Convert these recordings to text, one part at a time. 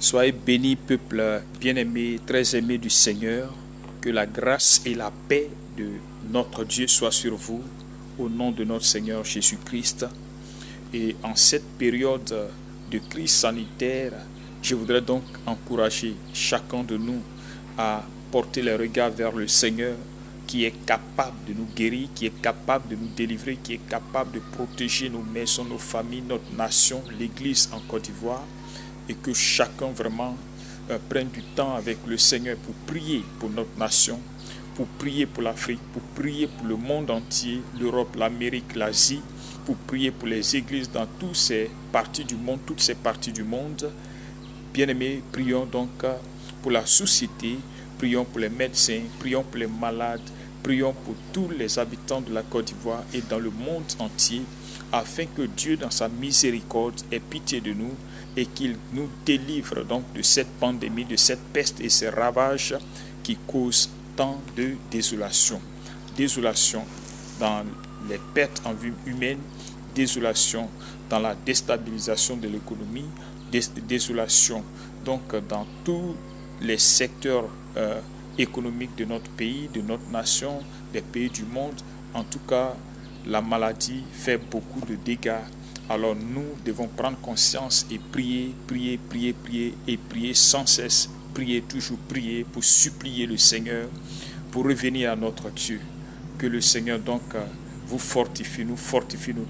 Soyez bénis, peuple bien-aimé, très aimé du Seigneur. Que la grâce et la paix de notre Dieu soient sur vous, au nom de notre Seigneur Jésus-Christ. Et en cette période de crise sanitaire, je voudrais donc encourager chacun de nous à porter les regards vers le Seigneur, qui est capable de nous guérir, qui est capable de nous délivrer, qui est capable de protéger nos maisons, nos familles, notre nation, l'Église en Côte d'Ivoire. Et que chacun vraiment prenne du temps avec le Seigneur pour prier pour notre nation, pour prier pour l'Afrique, pour prier pour le monde entier, l'Europe, l'Amérique, l'Asie, pour prier pour les églises dans toutes ces parties du monde. Bien-aimés, prions donc pour la société, prions pour les médecins, prions pour les malades, prions pour tous les habitants de la Côte d'Ivoire et dans le monde entier, afin que Dieu, dans sa miséricorde, ait pitié de nous et qu'il nous délivre donc de cette pandémie, de cette peste et ces ravages qui causent tant de désolation. Désolation dans les pertes en vie humaine, désolation dans la déstabilisation de l'économie, désolation donc dans tous les secteurs économiques de notre pays, de notre nation, des pays du monde. En tout cas, la maladie fait beaucoup de dégâts. Alors nous devons prendre conscience et prier et prier sans cesse, toujours prier pour supplier le Seigneur, pour revenir à notre Dieu. Que le Seigneur donc vous fortifie, nous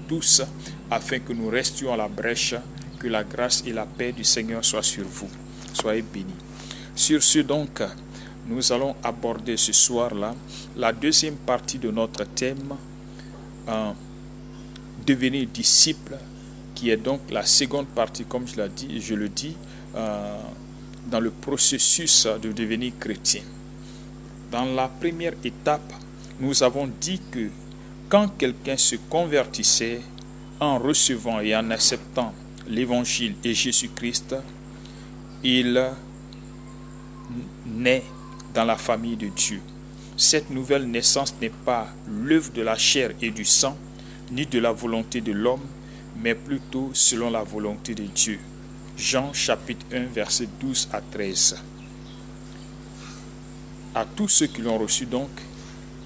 tous, afin que nous restions à la brèche, que la grâce et la paix du Seigneur soient sur vous. Soyez bénis. Sur ce donc, nous allons aborder ce soir-là la deuxième partie de notre thème, devenir disciple, qui est donc la seconde partie, comme je le dis, dans le processus de devenir chrétien. Dans la première étape, nous avons dit que quand quelqu'un se convertissait en recevant et en acceptant l'Évangile et Jésus-Christ, il naît dans la famille de Dieu. Cette nouvelle naissance n'est pas l'œuvre de la chair et du sang, ni de la volonté de l'homme, mais plutôt selon la volonté de Dieu. Jean chapitre 1, versets 12 à 13. À tous ceux qui l'ont reçu donc,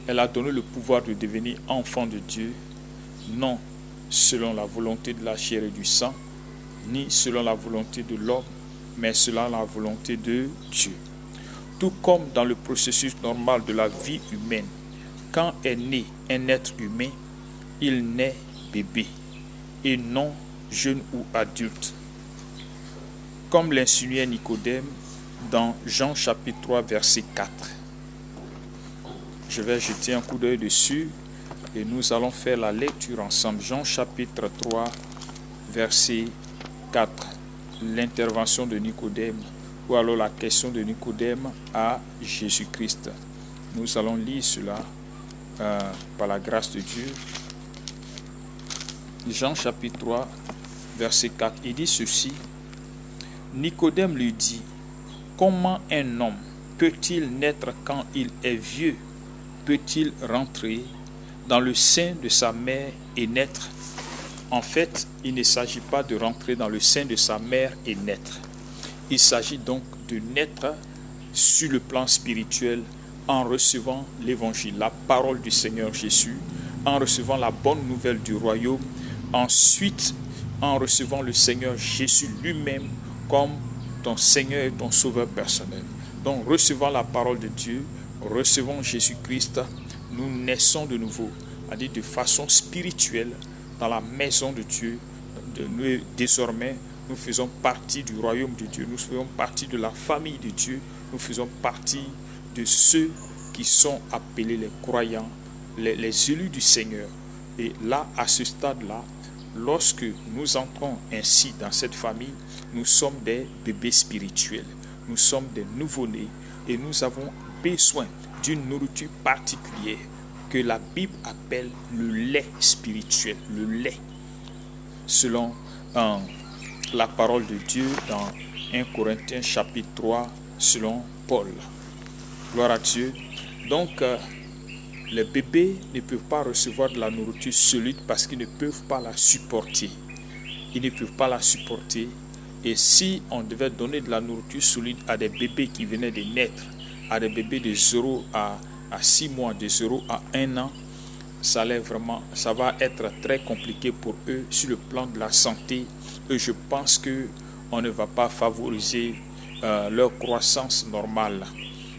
elle a donné le pouvoir de devenir enfants de Dieu, non selon la volonté de la chair et du sang, ni selon la volonté de l'homme, mais selon la volonté de Dieu. Tout comme dans le processus normal de la vie humaine, quand est né un être humain, il naît bébé et non jeune ou adulte. Comme l'insinuait Nicodème dans Jean chapitre 3 verset 4. Je vais jeter un coup d'œil dessus et nous allons faire la lecture ensemble. Jean chapitre 3 verset 4. L'intervention de Nicodème, ou alors la question de Nicodème à Jésus-Christ. Nous allons lire cela par la grâce de Dieu. Jean chapitre 3, verset 4, il dit ceci. Nicodème lui dit, comment un homme peut-il naître quand il est vieux? Peut-il rentrer dans le sein de sa mère et naître? En fait, il ne s'agit pas de rentrer dans le sein de sa mère et naître. Il s'agit donc de naître sur le plan spirituel en recevant l'évangile, la parole du Seigneur Jésus, en recevant la bonne nouvelle du royaume, ensuite en recevant le Seigneur Jésus lui-même comme ton Seigneur et ton Sauveur personnel. Donc recevant la parole de Dieu, recevant Jésus-Christ, nous naissons de nouveau, c'est-à-dire de façon spirituelle dans la maison de Dieu. Désormais, nous faisons partie du royaume de Dieu, nous faisons partie de la famille de Dieu, nous faisons partie de ceux qui sont appelés les croyants, les élus du Seigneur. Et là, à ce stade-là, lorsque nous entrons ainsi dans cette famille, nous sommes des bébés spirituels, nous sommes des nouveau-nés et nous avons besoin d'une nourriture particulière que la Bible appelle le lait spirituel, le lait, selon la parole de Dieu dans 1 Corinthiens chapitre 3, selon Paul. Gloire à Dieu. Donc, les bébés ne peuvent pas recevoir de la nourriture solide parce qu'ils ne peuvent pas la supporter. Ils ne peuvent pas la supporter Et si on devait donner de la nourriture solide à des bébés qui venaient de naître, à des bébés de 0 à 6 mois, de 0 à 1 an, ça va être très compliqué pour eux sur le plan de la santé. Et je pense qu'on ne va pas favoriser leur croissance normale.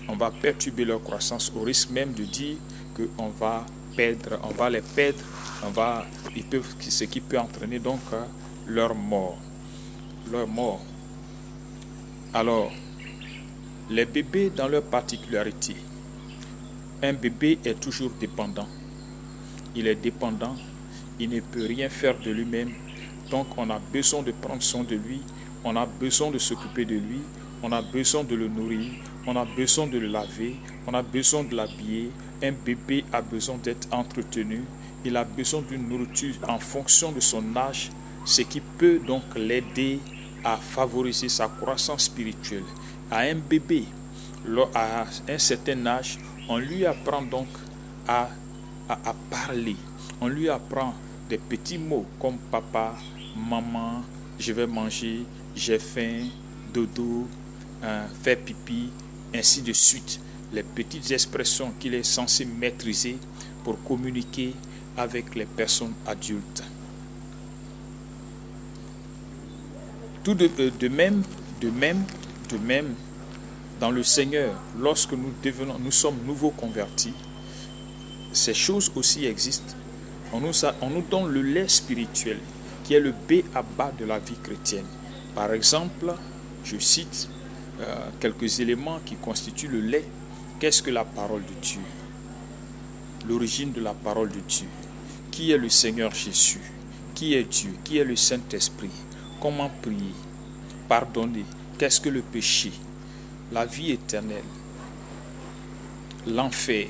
On va perturber leur croissance au risque même de dire qu'on va les perdre, ce qui peut entraîner donc leur mort. Alors, les bébés dans leur particularité. Un bébé est toujours dépendant. Il est dépendant, il ne peut rien faire de lui-même. Donc on a besoin de prendre soin de lui, on a besoin de s'occuper de lui, on a besoin de le nourrir, on a besoin de le laver, on a besoin de l'habiller. Un bébé a besoin d'être entretenu, il a besoin d'une nourriture en fonction de son âge, ce qui peut donc l'aider à favoriser sa croissance spirituelle. À un bébé, à un certain âge, on lui apprend donc à parler. On lui apprend des petits mots comme papa, maman, je vais manger, j'ai faim, dodo, faire pipi, ainsi de suite. Les petites expressions qu'il est censé maîtriser pour communiquer avec les personnes adultes. Tout de même, dans le Seigneur, lorsque nous sommes nouveaux convertis, ces choses aussi existent. On nous donne le lait spirituel, qui est le b.a.-ba de la vie chrétienne. Par exemple, je cite quelques éléments qui constituent le lait. Qu'est-ce que la parole de Dieu? L'origine de la parole de Dieu. Qui est le Seigneur Jésus? Qui est Dieu? Qui est le Saint-Esprit? Comment prier? Pardonner? Qu'est-ce que le péché? La vie éternelle? L'enfer?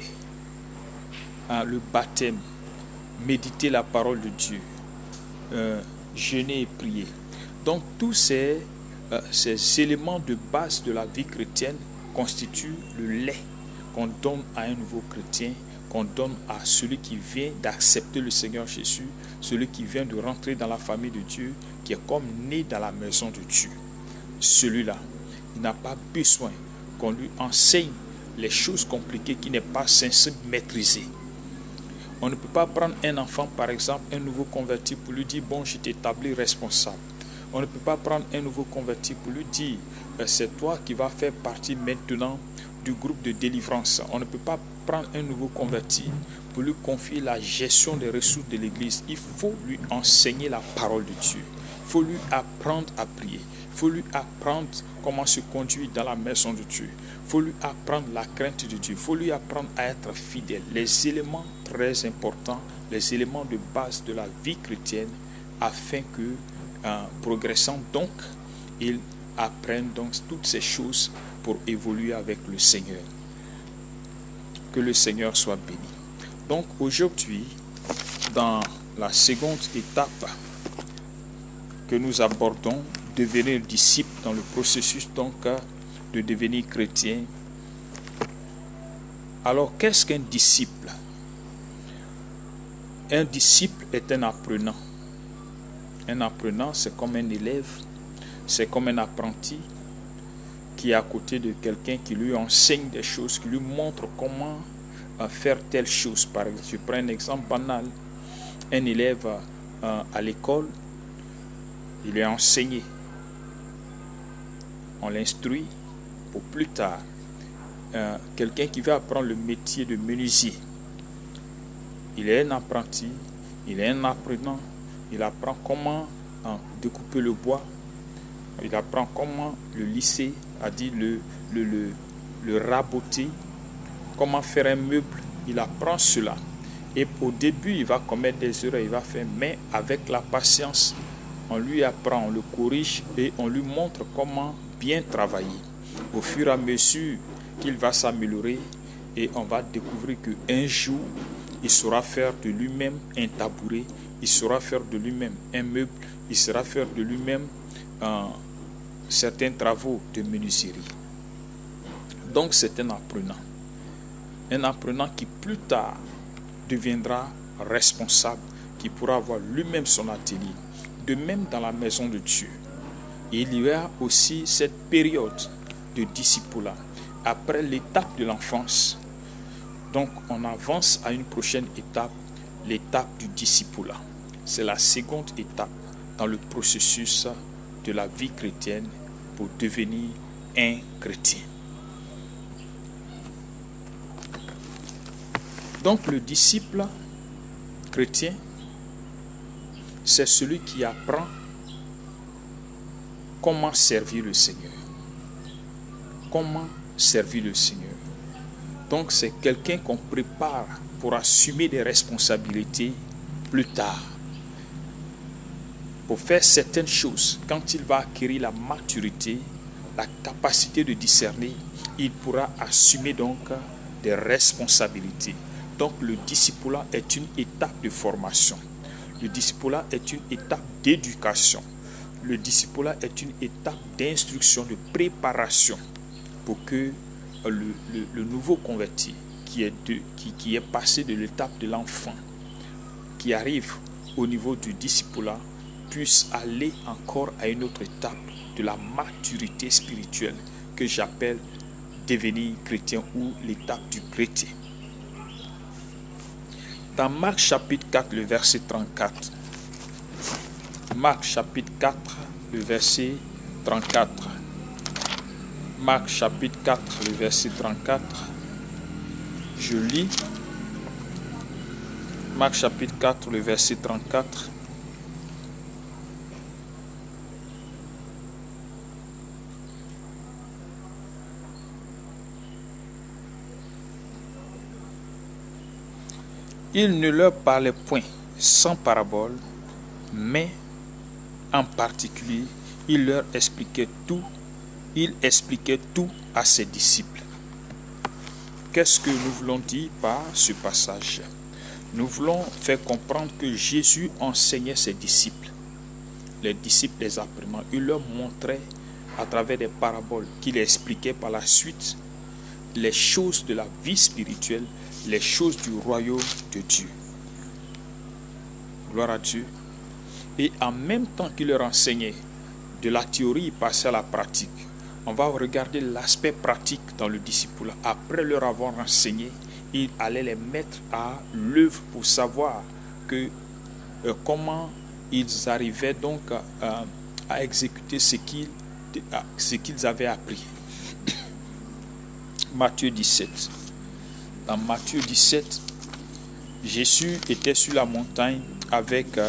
Le baptême? Méditer la parole de Dieu? Jeûner et prier? Donc tous ces éléments de base de la vie chrétienne constituent le lait qu'on donne à un nouveau chrétien, qu'on donne à celui qui vient d'accepter le Seigneur Jésus, celui qui vient de rentrer dans la famille de Dieu, qui est comme né dans la maison de Dieu. Celui-là, il n'a pas besoin qu'on lui enseigne les choses compliquées qu'il n'est pas censé maîtriser. On ne peut pas prendre un enfant, par exemple, un nouveau converti, pour lui dire « bon, je t'établis responsable ». On ne peut pas prendre un nouveau converti pour lui dire « c'est toi qui vas faire partie maintenant du groupe de délivrance ». On ne peut pas prendre un nouveau converti pour lui confier la gestion des ressources de l'Église. Il faut lui enseigner la parole de Dieu. Il faut lui apprendre à prier. Il faut lui apprendre comment se conduire dans la maison de Dieu. Il faut lui apprendre la crainte de Dieu. Il faut lui apprendre à être fidèle. Les éléments très importants, les éléments de base de la vie chrétienne, afin que, progressant donc, ils apprennent donc toutes ces choses pour évoluer avec le Seigneur. Que le Seigneur soit béni. Donc aujourd'hui, dans la seconde étape que nous abordons, devenir disciple dans le processus donc de devenir chrétien. Alors qu'est-ce qu'un disciple? Un disciple est un apprenant. Un apprenant, c'est comme un élève, c'est comme un apprenti qui est à côté de quelqu'un qui lui enseigne des choses, qui lui montre comment faire telle chose. Par exemple, je prends un exemple banal. Un élève à l'école, il est enseigné. On l'instruit pour plus tard. Quelqu'un qui veut apprendre le métier de menuisier, il est un apprenti, il est un apprenant, il apprend comment découper le bois, il apprend comment le lisser, c'est-à-dire le raboter, comment faire un meuble, il apprend cela. Et au début, il va commettre des erreurs, il va faire, mais avec la patience, on lui apprend, on le corrige et on lui montre comment bien travailler. Au fur et à mesure qu'il va s'améliorer, et on va découvrir qu'un jour, il saura faire de lui-même un tabouret, il saura faire de lui-même un meuble, il saura faire de lui-même certains travaux de menuiserie. Donc c'est un apprenant qui plus tard deviendra responsable, qui pourra avoir lui-même son atelier. De même dans la maison de Dieu, il y a aussi cette période de discipulat. Après l'étape de l'enfance, donc on avance à une prochaine étape, l'étape du discipulat. C'est la seconde étape dans le processus de la vie chrétienne pour devenir un chrétien. Donc le disciple chrétien, c'est celui qui apprend comment servir le Seigneur. Comment servir le Seigneur. Donc c'est quelqu'un qu'on prépare pour assumer des responsabilités plus tard. Pour faire certaines choses, quand il va acquérir la maturité, la capacité de discerner, il pourra assumer donc des responsabilités. Donc le discipulat est une étape de formation. Le discipulat est une étape d'éducation. Le discipulat est une étape d'instruction, de préparation pour que le nouveau converti qui est passé de l'étape de l'enfant, qui arrive au niveau du discipulat, puisse aller encore à une autre étape de la maturité spirituelle que j'appelle devenir chrétien ou l'étape du chrétien. Dans Marc chapitre 4, le verset 34. Marc chapitre 4, le verset 34. Marc chapitre 4, le verset 34. Je lis. Marc chapitre 4, le verset 34. Il ne leur parlait point sans parabole, mais en particulier, il leur expliquait tout. Il expliquait tout à ses disciples. Qu'est-ce que nous voulons dire par ce passage? Nous voulons faire comprendre que Jésus enseignait ses disciples. Les disciples les apprenaient. Il leur montrait à travers des paraboles qu'il expliquait par la suite les choses de la vie spirituelle, les choses du royaume de Dieu. Gloire à Dieu. Et en même temps qu'il leur enseignait de la théorie, il passait à la pratique. On va regarder l'aspect pratique dans le discipulat. Après leur avoir enseigné, il allait les mettre à l'œuvre pour savoir comment ils arrivaient donc à exécuter ce qu'ils avaient appris. Matthieu 17. Dans Matthieu 17, Jésus était sur la montagne avec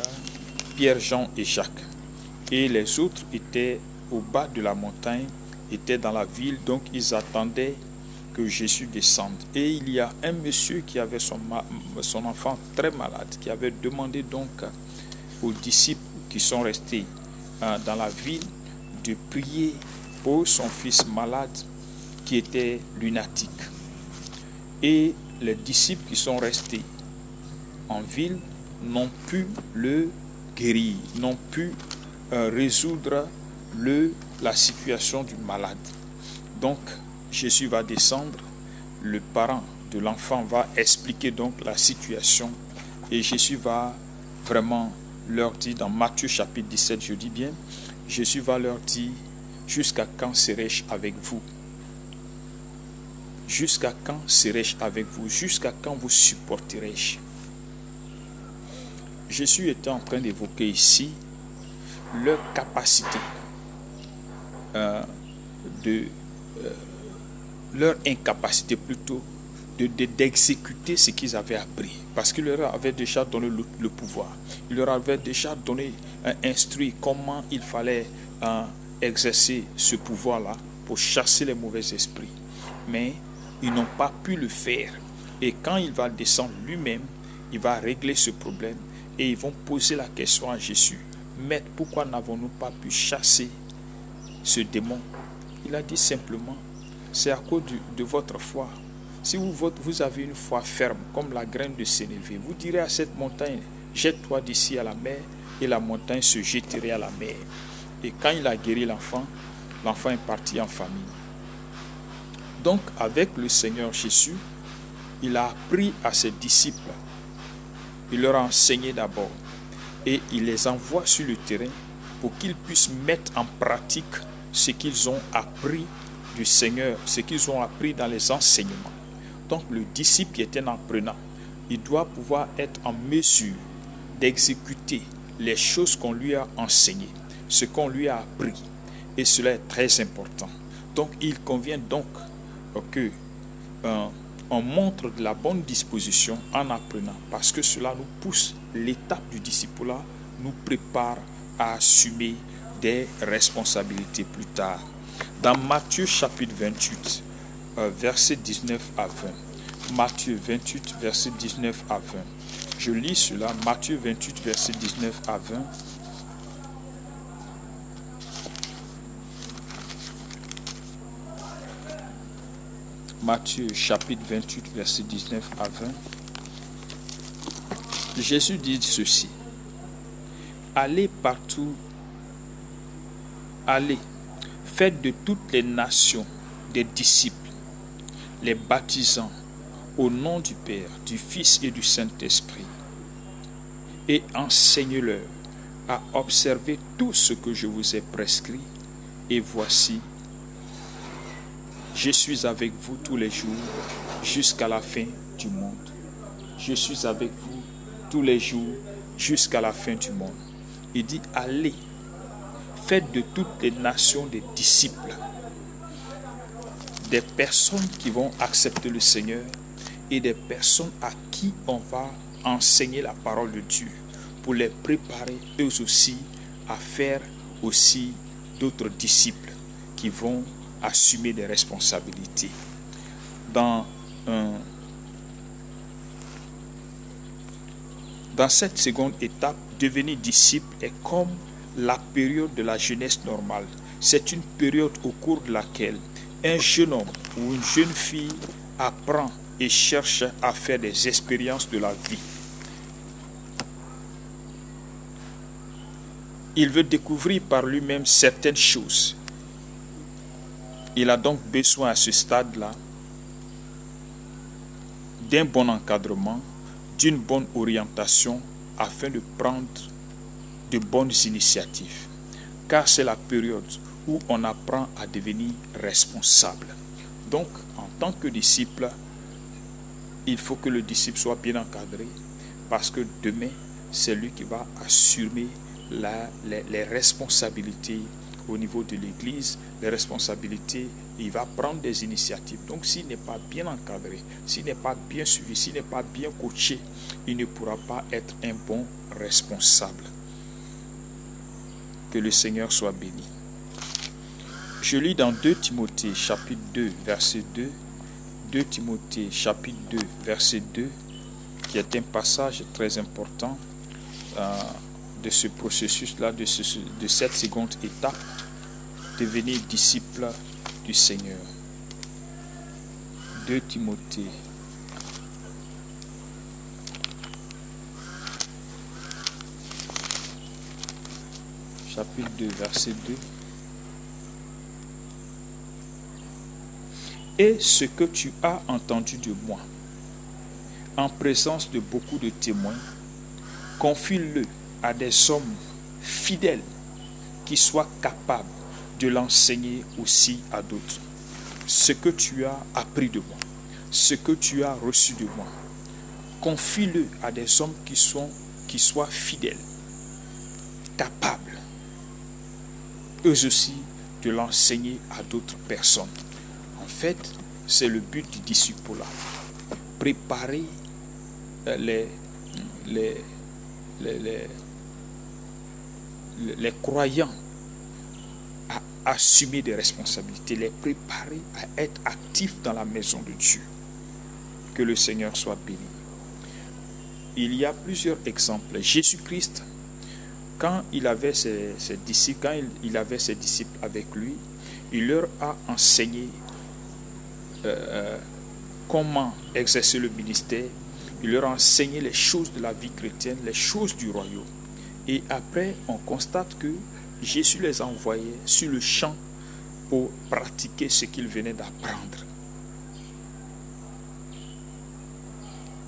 Pierre, Jean et Jacques. Et les autres étaient au bas de la montagne, étaient dans la ville, donc ils attendaient que Jésus descende. Et il y a un monsieur qui avait son enfant très malade, qui avait demandé donc aux disciples qui sont restés dans la ville de prier pour son fils malade qui était lunatique. Et les disciples qui sont restés en ville n'ont pu le guérir, n'ont pu résoudre la situation du malade. Donc Jésus va descendre, le parent de l'enfant va expliquer donc la situation et Jésus va vraiment leur dire dans Matthieu chapitre 17, je dis bien, Jésus va leur dire: jusqu'à quand serai-je avec vous? Jusqu'à quand serai-je avec vous? Jusqu'à quand vous supporterai-je? Jésus était en train d'évoquer ici leur capacité leur incapacité plutôt d'exécuter ce qu'ils avaient appris, parce qu'il leur avait déjà donné le pouvoir, il leur avait déjà donné instruit comment il fallait exercer ce pouvoir-là pour chasser les mauvais esprits, mais ils n'ont pas pu le faire. Et quand il va descendre lui-même, il va régler ce problème et ils vont poser la question à Jésus: Maître, pourquoi n'avons-nous pas pu chasser ce démon? Il a dit simplement: c'est à cause de votre foi. Si vous avez une foi ferme comme la graine de sénévé, vous direz à cette montagne: jette-toi d'ici à la mer, et la montagne se jetterait à la mer. Et quand il a guéri l'enfant est parti en famille. Donc avec le Seigneur Jésus, il a appris à ses disciples, il leur a enseigné d'abord, et il les envoie sur le terrain pour qu'ils puissent mettre en pratique ce qu'ils ont appris du Seigneur, ce qu'ils ont appris dans les enseignements. Donc le disciple qui est un apprenant, il doit pouvoir être en mesure d'exécuter les choses qu'on lui a enseignées, ce qu'on lui a appris. Et cela est très important. Donc il convient donc que on montre de la bonne disposition en apprenant, parce que cela nous pousse, l'étape du discipulat nous prépare à assumer des responsabilités plus tard. Dans Matthieu chapitre 28, versets 19 à 20. Matthieu 28, versets 19 à 20. Je lis cela, Matthieu 28, versets 19 à 20. Matthieu chapitre 28, versets 19 à 20. Jésus dit ceci: allez partout, allez, faites de toutes les nations des disciples, les baptisant au nom du Père, du Fils et du Saint-Esprit, et enseignez-leur à observer tout ce que je vous ai prescrit, et voici, je suis avec vous tous les jours jusqu'à la fin du monde. Je suis avec vous tous les jours jusqu'à la fin du monde. Il dit, allez, faites de toutes les nations des disciples, des personnes qui vont accepter le Seigneur et des personnes à qui on va enseigner la parole de Dieu pour les préparer eux aussi à faire aussi d'autres disciples qui vont assumer des responsabilités. Dans cette seconde étape, devenir disciple est comme la période de la jeunesse normale. C'est une période au cours de laquelle un jeune homme ou une jeune fille apprend et cherche à faire des expériences de la vie. Il veut découvrir par lui-même certaines choses. Il a donc besoin à ce stade-là d'un bon encadrement, d'une bonne orientation afin de prendre de bonnes initiatives. Car c'est la période où on apprend à devenir responsable. Donc, en tant que disciple, il faut que le disciple soit bien encadré parce que demain, c'est lui qui va assumer les responsabilités au niveau de l'Église, les responsabilités, il va prendre des initiatives. Donc s'il n'est pas bien encadré, s'il n'est pas bien suivi, s'il n'est pas bien coaché, il ne pourra pas être un bon responsable. Que le Seigneur soit béni. Je lis dans 2 Timothée chapitre 2 verset 2, 2 Timothée chapitre 2 verset 2, qui est un passage très important de ce processus-là, de cette seconde étape, devenir disciple du Seigneur. 2 Timothée chapitre 2 verset 2. Et ce que tu as entendu de moi, en présence de beaucoup de témoins, confie-le à des hommes fidèles qui soient capables de l'enseigner aussi à d'autres. Ce que tu as appris de moi, ce que tu as reçu de moi, confie-le à des hommes qui soient fidèles, capables, eux aussi, de l'enseigner à d'autres personnes. En fait, c'est le but du discipulat. Préparer les croyants à assumer des responsabilités, les préparer à être actifs dans la maison de Dieu. Que le Seigneur soit béni. Il y a plusieurs exemples. Jésus-Christ, quand il avait ses disciples, avec lui, il leur a enseigné comment exercer le ministère. Il leur a enseigné les choses de la vie chrétienne, les choses du royaume. Et après, on constate que Jésus les a envoyés sur le champ pour pratiquer ce qu'ils venaient d'apprendre.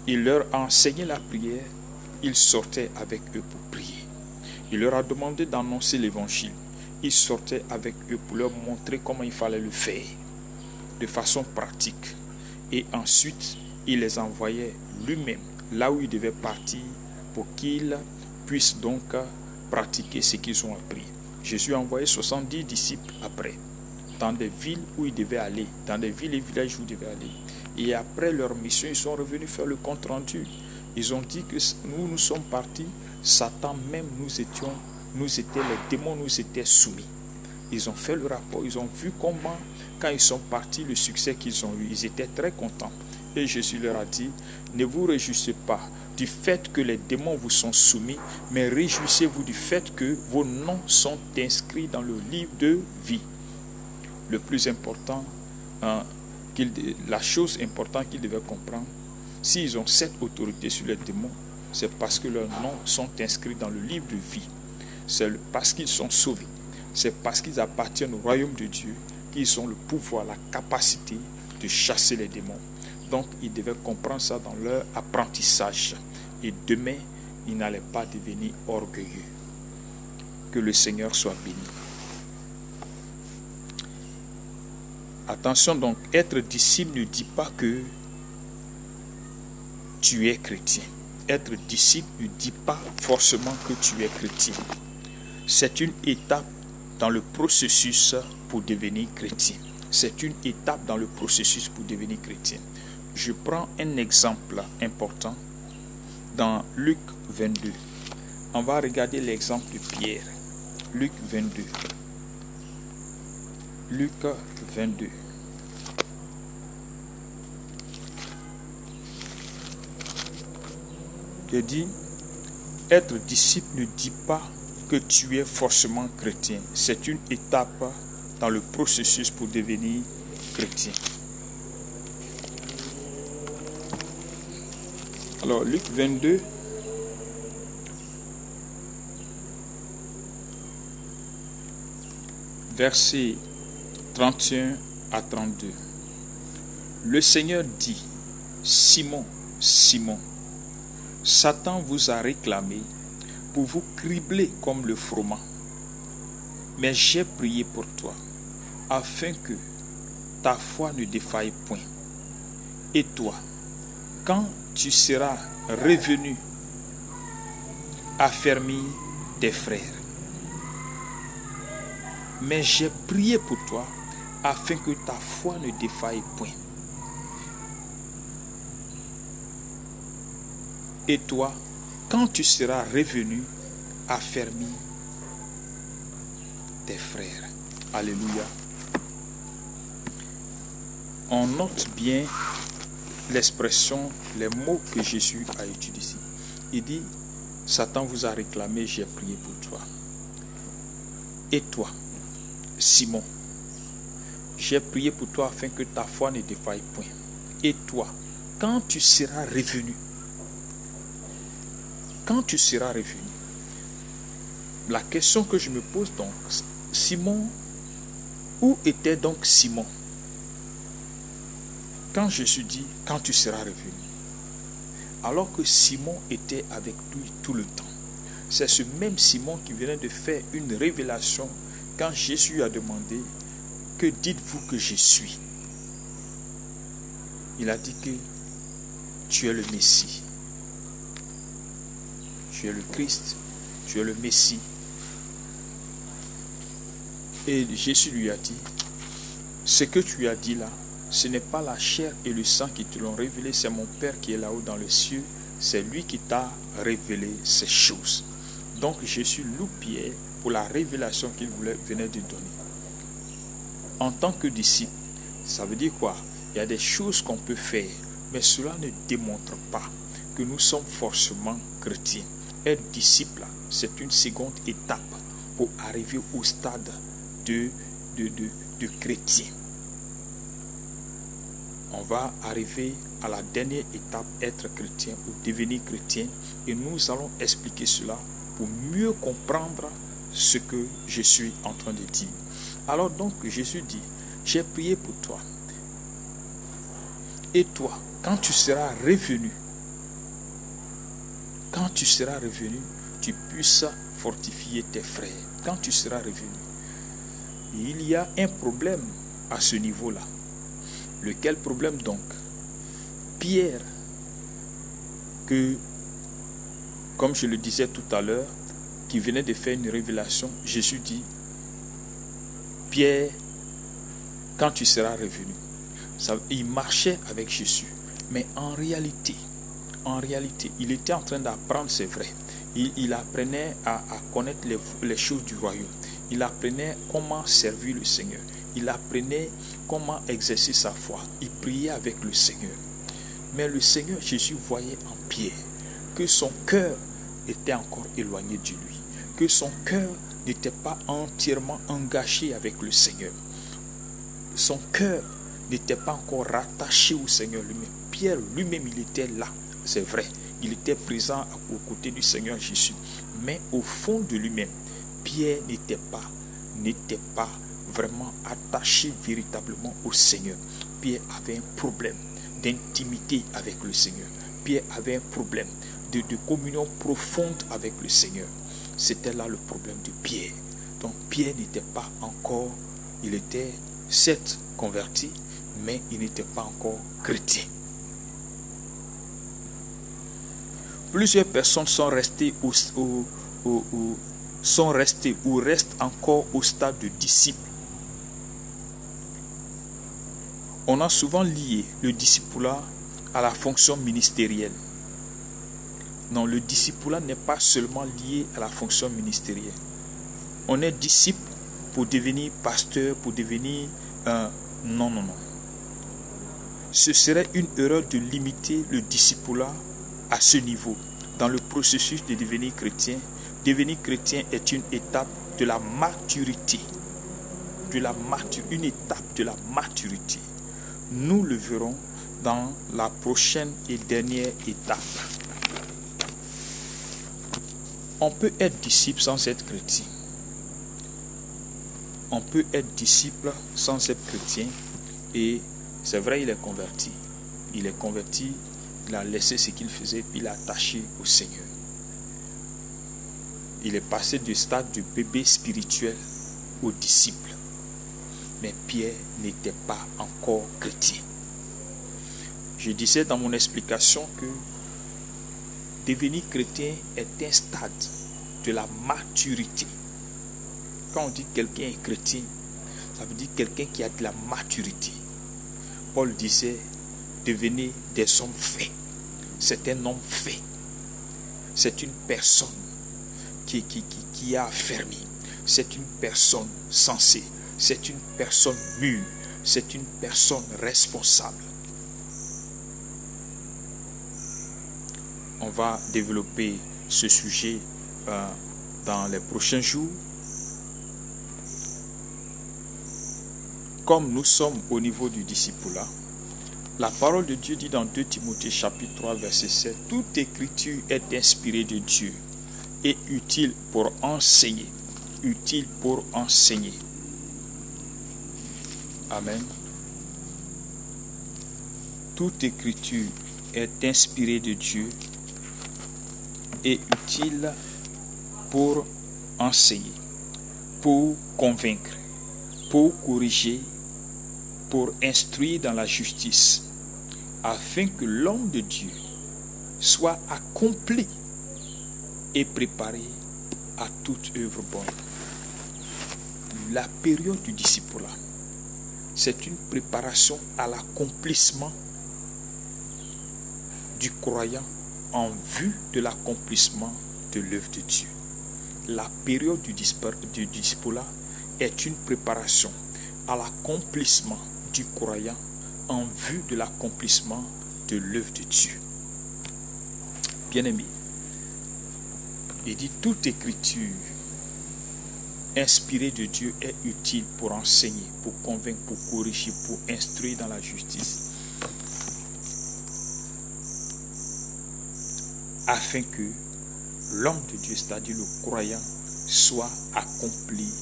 Il leur a enseigné la prière, ils sortaient avec eux pour prier. Il leur a demandé d'annoncer l'évangile. Il sortait avec eux pour leur montrer comment il fallait le faire, de façon pratique. Et ensuite, il les envoyait lui-même là où ils devaient partir pour qu'ils puissent donc pratiquer ce qu'ils ont appris. Jésus a envoyé 70 disciples après, dans des villes où ils devaient aller, dans des villes et villages où ils devaient aller. Et après leur mission, ils sont revenus faire le compte rendu. Ils ont dit que nous sommes partis, Satan même nous étaient, les démons nous étaient soumis. Ils ont fait le rapport, ils ont vu comment, quand ils sont partis, le succès qu'ils ont eu. Ils étaient très contents. Et Jésus leur a dit, ne vous réjouissez pas du fait que les démons vous sont soumis, mais réjouissez-vous du fait que vos noms sont inscrits dans le livre de vie. Le plus important, la chose importante qu'ils devaient comprendre, s'ils ont cette autorité sur les démons, c'est parce que leurs noms sont inscrits dans le livre de vie. C'est parce qu'ils sont sauvés. C'est parce qu'ils appartiennent au royaume de Dieu qu'ils ont le pouvoir, la capacité de chasser les démons. Donc, ils devaient comprendre ça dans leur apprentissage. Et demain, ils n'allaient pas devenir orgueilleux. Que le Seigneur soit béni. Attention donc, être disciple ne dit pas que tu es chrétien. Être disciple ne dit pas forcément que tu es chrétien. C'est une étape dans le processus pour devenir chrétien. C'est une étape dans le processus pour devenir chrétien. Je prends un exemple important dans Luc 22. On va regarder l'exemple de Pierre. Luc 22. Luc 22. Qui dit, être disciple ne dit pas que tu es forcément chrétien. C'est une étape dans le processus pour devenir chrétien. Alors, Luc 22, versets 31 à 32. Le Seigneur dit, Simon, Simon, Satan vous a réclamé pour vous cribler comme le froment. Mais j'ai prié pour toi, afin que ta foi ne défaille point. Et toi, quand tu seras revenu, affermis tes frères. Mais j'ai prié pour toi, afin que ta foi ne défaille point. Et toi, quand tu seras revenu, affermis tes frères. Alléluia. On note bien l'expression, les mots que Jésus a utilisés. Il dit, Satan vous a réclamé, j'ai prié pour toi. Et toi, Simon, j'ai prié pour toi afin que ta foi ne défaille point. Et toi, quand tu seras revenu, la question que je me pose donc, Simon, où était donc Simon? Quand Jésus dit, quand tu seras revenu, alors que Simon était avec lui tout le temps. C'est ce même Simon qui venait de faire une révélation quand Jésus a demandé, que dites-vous que je suis? Il a dit que tu es le Messie. Tu es le Christ, tu es le Messie. Et Jésus lui a dit, ce que tu as dit là, ce n'est pas la chair et le sang qui te l'ont révélé, c'est mon Père qui est là-haut dans les cieux, c'est lui qui t'a révélé ces choses. Donc Jésus loue Pierre pour la révélation qu'il venait de donner. En tant que disciple, ça veut dire quoi? Il y a des choses qu'on peut faire, mais cela ne démontre pas que nous sommes forcément chrétiens. Être disciple, c'est une seconde étape pour arriver au stade de chrétien. On va arriver à la dernière étape, être chrétien ou devenir chrétien, et nous allons expliquer cela pour mieux comprendre ce que je suis en train de dire. Alors donc Jésus dit, j'ai prié pour toi. Et toi, quand tu seras revenu, tu puisses fortifier tes frères quand tu seras revenu. Il y a un problème à ce niveau-là. Lequel problème donc? Pierre, que, comme je le disais tout à l'heure, qui venait de faire une révélation, Jésus dit, Pierre, quand tu seras revenu. Il marchait avec Jésus, mais en réalité, il était en train d'apprendre, c'est vrai. Il apprenait à connaître les choses du royaume. Il apprenait comment servir le Seigneur. Il apprenait comment exercer sa foi. Il priait avec le Seigneur. Mais le Seigneur Jésus voyait en Pierre que son cœur était encore éloigné de lui, que son cœur n'était pas entièrement engagé avec le Seigneur. Son cœur n'était pas encore rattaché au Seigneur lui-même. Pierre lui-même, il était là, c'est vrai. Il était présent aux côtés du Seigneur Jésus. Mais au fond de lui-même, Pierre n'était pas vraiment attaché véritablement au Seigneur. Pierre avait un problème d'intimité avec le Seigneur. Pierre avait un problème de communion profonde avec le Seigneur. C'était là le problème de Pierre. Donc Pierre n'était pas encore, il était certes converti, mais il n'était pas encore chrétien. Plusieurs personnes sont restées ou restent encore au stade de disciples. On a souvent lié le discipulat à la fonction ministérielle. Non, le discipulat n'est pas seulement lié à la fonction ministérielle. On est disciple pour devenir pasteur, pour devenir... Non. Ce serait une erreur de limiter le discipulat à ce niveau. Dans le processus de devenir chrétien est une étape de la maturité. Une étape de la maturité. Nous le verrons dans la prochaine et dernière étape. On peut être disciple sans être chrétien. On peut être disciple sans être chrétien. Et c'est vrai, il est converti. Il a laissé ce qu'il faisait, puis il a attaché au Seigneur. Il est passé du stade du bébé spirituel au disciple. Mais Pierre n'était pas encore chrétien. Je disais dans mon explication que devenir chrétien est un stade de la maturité. Quand on dit quelqu'un est chrétien, ça veut dire quelqu'un qui a de la maturité. Paul disait, devenez des hommes faits. C'est un homme fait. C'est une personne qui a affermi. C'est une personne sensée. C'est une personne mûre. C'est une personne responsable. On va développer ce sujet dans les prochains jours. Comme nous sommes au niveau du discipulat, la parole de Dieu dit dans 2 Timothée chapitre 3 verset 7, toute écriture est inspirée de Dieu et utile pour enseigner. Utile pour enseigner. Amen. Toute écriture est inspirée de Dieu et utile pour enseigner, pour convaincre, pour corriger, pour instruire dans la justice, afin que l'homme de Dieu soit accompli et préparé à toute œuvre bonne. La période du discipulat, c'est une préparation à l'accomplissement du croyant en vue de l'accomplissement de l'œuvre de Dieu. La période du discipulat est une préparation à l'accomplissement du croyant en vue de l'accomplissement de l'œuvre de Dieu. Bien-aimé, il dit toute écriture inspirée de Dieu est utile pour enseigner, pour convaincre, pour corriger, pour instruire dans la justice, afin que l'homme de Dieu, c'est-à-dire le croyant, soit accompli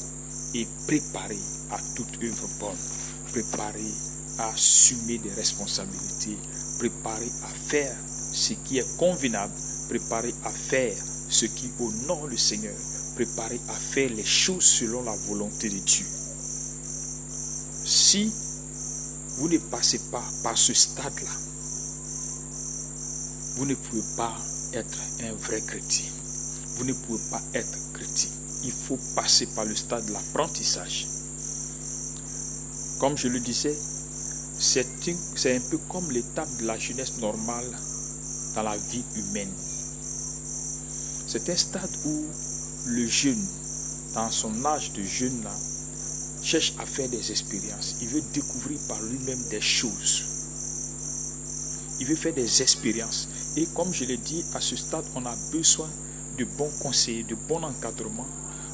et préparé à toute œuvre bonne, préparé à assumer des responsabilités, préparé à faire ce qui est convenable, préparé à faire ce qui honore le Seigneur, préparer à faire les choses selon la volonté de Dieu. Si vous ne passez pas par ce stade-là, vous ne pouvez pas être un vrai chrétien. Vous ne pouvez pas être chrétien. Il faut passer par le stade de l'apprentissage. Comme je le disais, c'est un peu comme l'étape de la jeunesse normale dans la vie humaine. C'est un stade où le jeune, dans son âge de jeune là, cherche à faire des expériences. Il veut découvrir par lui-même des choses. Il veut faire des expériences. Et comme je l'ai dit, à ce stade, on a besoin de bons conseillers, de bons encadrements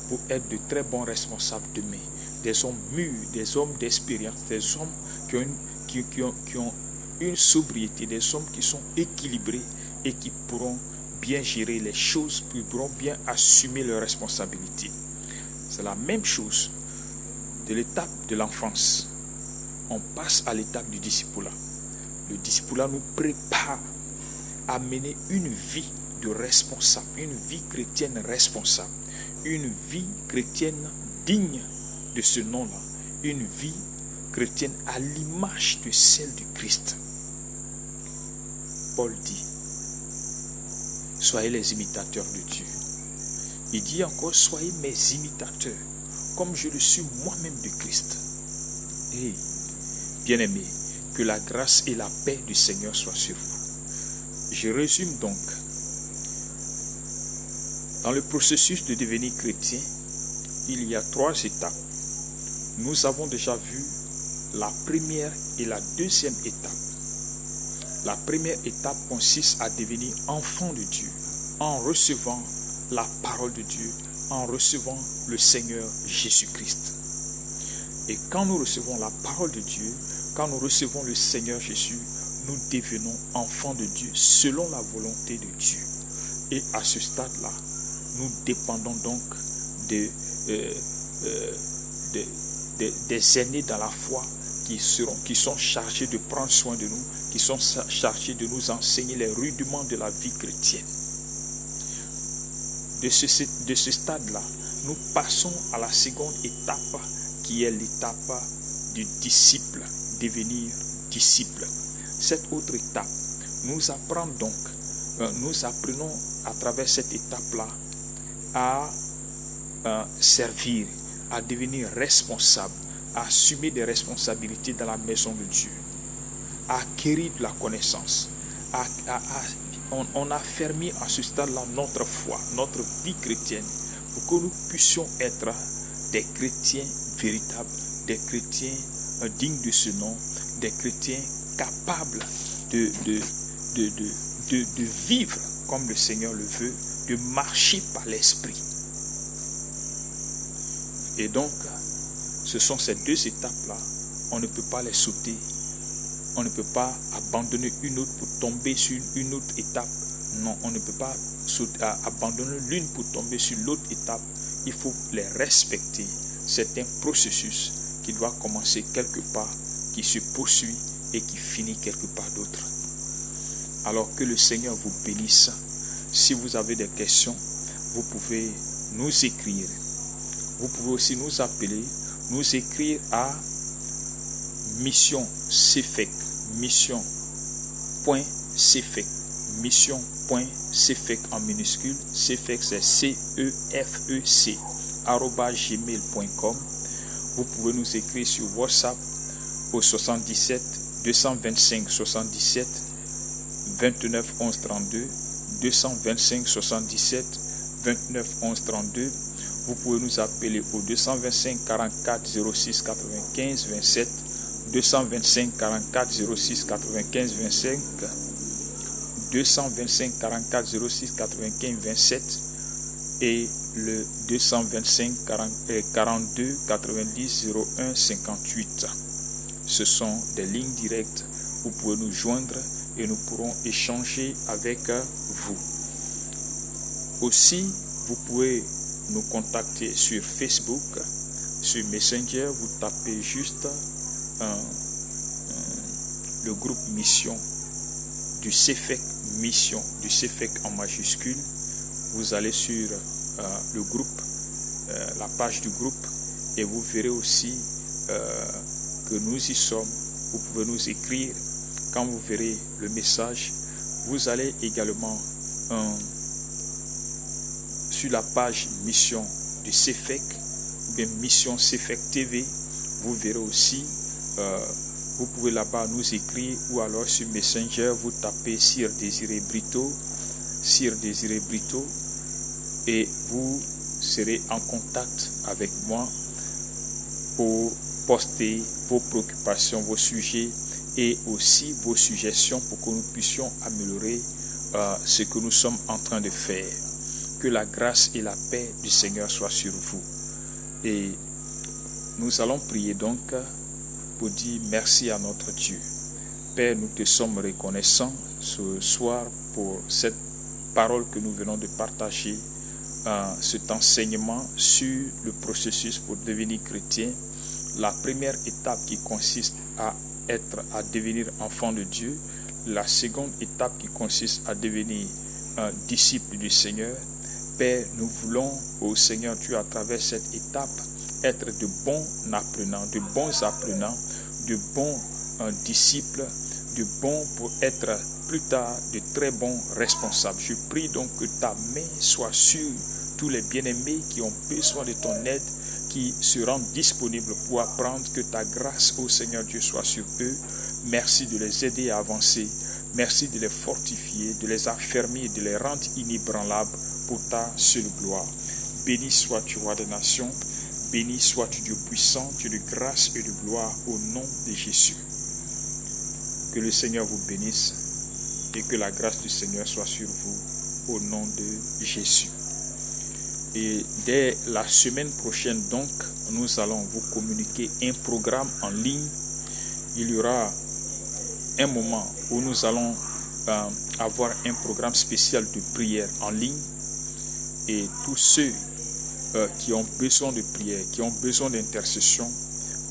pour être de très bons responsables demain. Des hommes mûrs, des hommes d'expérience, des hommes qui ont une sobriété, des hommes qui sont équilibrés et qui pourront bien gérer les choses, qui pourront bien assumer leurs responsabilités. C'est la même chose de l'étape de l'enfance. On passe à l'étape du discipulat. Le discipulat nous prépare à mener une vie de responsable, une vie chrétienne responsable, une vie chrétienne digne de ce nom-là, une vie chrétienne à l'image de celle du Christ. Paul dit, soyez les imitateurs de Dieu. Il dit encore, soyez mes imitateurs, comme je le suis moi-même de Christ. Et, bien-aimés, que la grâce et la paix du Seigneur soient sur vous. Je résume donc. Dans le processus de devenir chrétien, il y a 3 étapes. Nous avons déjà vu la première et la deuxième étape. La première étape consiste à devenir enfant de Dieu en recevant la parole de Dieu, en recevant le Seigneur Jésus-Christ. Et quand nous recevons la parole de Dieu, quand nous recevons le Seigneur Jésus, nous devenons enfants de Dieu selon la volonté de Dieu. Et à ce stade-là, nous dépendons donc des aînés dans la foi qui sont chargés de prendre soin de nous, qui sont chargés de nous enseigner les rudiments de la vie chrétienne. De ce stade-là, nous passons à la seconde étape qui est l'étape du disciple, devenir disciple. Cette autre étape, nous apprenons à travers cette étape-là à servir, à devenir responsable, à assumer des responsabilités dans la maison de Dieu, à acquérir de la connaissance. On a fermé à ce stade-là notre foi, notre vie chrétienne, pour que nous puissions être des chrétiens véritables, des chrétiens dignes de ce nom, des chrétiens capables de vivre comme le Seigneur le veut, de marcher par l'Esprit. Et donc, ce sont ces 2 étapes-là, on ne peut pas les sauter. On ne peut pas abandonner une autre pour tomber sur une autre étape. Non, on ne peut pas abandonner l'une pour tomber sur l'autre étape. Il faut les respecter. C'est un processus qui doit commencer quelque part, qui se poursuit et qui finit quelque part d'autre. Alors que le Seigneur vous bénisse. Si vous avez des questions, vous pouvez nous écrire. Vous pouvez aussi nous appeler, nous écrire à Mission CFEC, mission.cfec en minuscule, CFEC c'est CEFEC, @gmail.com. Vous pouvez nous écrire sur WhatsApp au 77 225 77 29 11 32, 225 77 29 11 32. Vous pouvez nous appeler au 225 44 06 95 27, 225 44 06 95 25, 225 44 06 95 27 et le 225 42 90 01 58. Ce sont des lignes directes. Vous pouvez nous joindre et nous pourrons échanger avec vous. Aussi, vous pouvez nous contacter sur Facebook, sur Messenger. Vous tapez juste le groupe Mission du CFEC, Mission du CFEC en majuscule. Vous allez sur le groupe la page du groupe et vous verrez aussi que nous y sommes. Vous pouvez nous écrire. Quand vous verrez le message, vous allez également sur la page mission du CFEC, ou bien mission CFEC TV, vous verrez aussi, vous pouvez là-bas nous écrire, ou alors sur Messenger, vous tapez Sir Désiré Brito, et vous serez en contact avec moi pour poster vos préoccupations, vos sujets et aussi vos suggestions pour que nous puissions améliorer ce que nous sommes en train de faire. Que la grâce et la paix du Seigneur soient sur vous. Et nous allons prier donc pour dire merci à notre Dieu. Père, nous te sommes reconnaissants ce soir pour cette parole que nous venons de partager, cet enseignement sur le processus pour devenir chrétien. La première étape qui consiste à devenir enfant de Dieu. La seconde étape qui consiste à devenir un disciple du Seigneur. Père, nous voulons au Seigneur Dieu à travers cette étape être de bons apprenants, de bons disciples, de bons pour être plus tard de très bons responsables. Je prie donc que ta main soit sur tous les bien-aimés qui ont besoin de ton aide, qui se rendent disponibles pour apprendre, que ta grâce au Seigneur Dieu soit sur eux. Merci de les aider à avancer. Merci de les fortifier, de les affermir, de les rendre inébranlables pour ta seule gloire. Béni sois-tu, roi des nations. Béni sois-tu, Dieu puissant, Dieu de grâce et de gloire, au nom de Jésus. Que le Seigneur vous bénisse et que la grâce du Seigneur soit sur vous, au nom de Jésus. Et dès la semaine prochaine, donc, nous allons vous communiquer un programme en ligne. Il y aura un moment où nous allons avoir un programme spécial de prière en ligne. Et tous ceux qui ont besoin de prière, qui ont besoin d'intercession,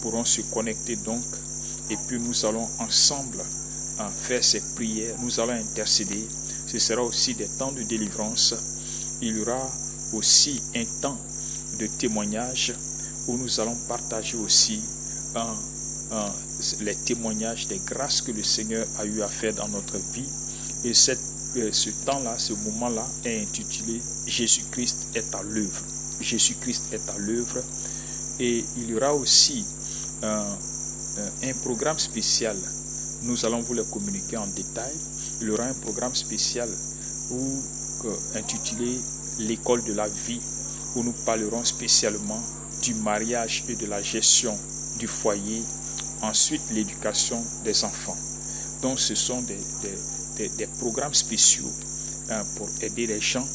pourront se connecter donc. Et puis nous allons ensemble faire ces prières. Nous allons intercéder. Ce sera aussi des temps de délivrance. Il y aura aussi un temps de témoignage où nous allons partager aussi les témoignages des grâces que le Seigneur a eu à faire dans notre vie. Et ce temps-là, ce moment-là est intitulé « Jésus-Christ est à l'œuvre ». Jésus-Christ est à l'œuvre. Et il y aura aussi un programme spécial. Nous allons vous le communiquer en détail. Il y aura un programme spécial intitulé « L'école de la vie » où nous parlerons spécialement du mariage et de la gestion du foyer. Ensuite, l'éducation des enfants. Donc, ce sont des programmes spéciaux pour aider les gens,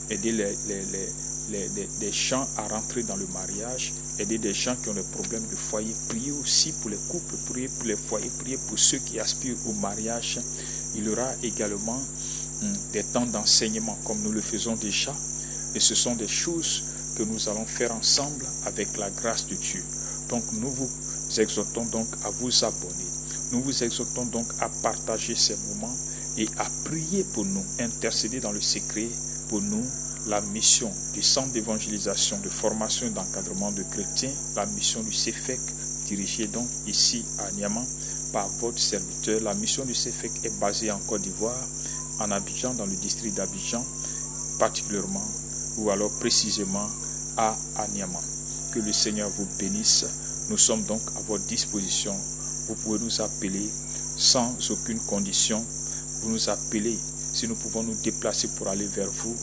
aider les gens à rentrer dans le mariage, aider des gens qui ont des problèmes de foyer, prier aussi pour les couples, prier pour les foyers, prier pour ceux qui aspirent au mariage. Il y aura également des temps d'enseignement comme nous le faisons déjà, et ce sont des choses que nous allons faire ensemble avec la grâce de Dieu. Donc nous vous exhortons donc à vous abonner. Nous vous exhortons donc à partager ces moments et à prier pour nous, intercéder dans le secret pour nous. La mission du Centre d'évangélisation, de formation et d'encadrement de chrétiens, la mission du CFEC, dirigée donc ici à Niamey par votre serviteur. La mission du CFEC est basée en Côte d'Ivoire, en Abidjan, dans le district d'Abidjan, particulièrement ou alors précisément à Niamey. Que le Seigneur vous bénisse. Nous sommes donc à votre disposition. Vous pouvez nous appeler sans aucune condition. Vous nous appelez si nous pouvons nous déplacer pour aller vers vous.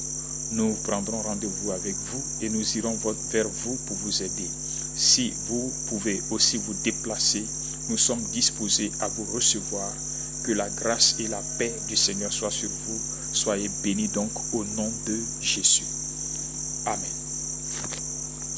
Nous prendrons rendez-vous avec vous et nous irons vers vous pour vous aider. Si vous pouvez aussi vous déplacer, nous sommes disposés à vous recevoir. Que la grâce et la paix du Seigneur soient sur vous. Soyez bénis donc au nom de Jésus. Amen.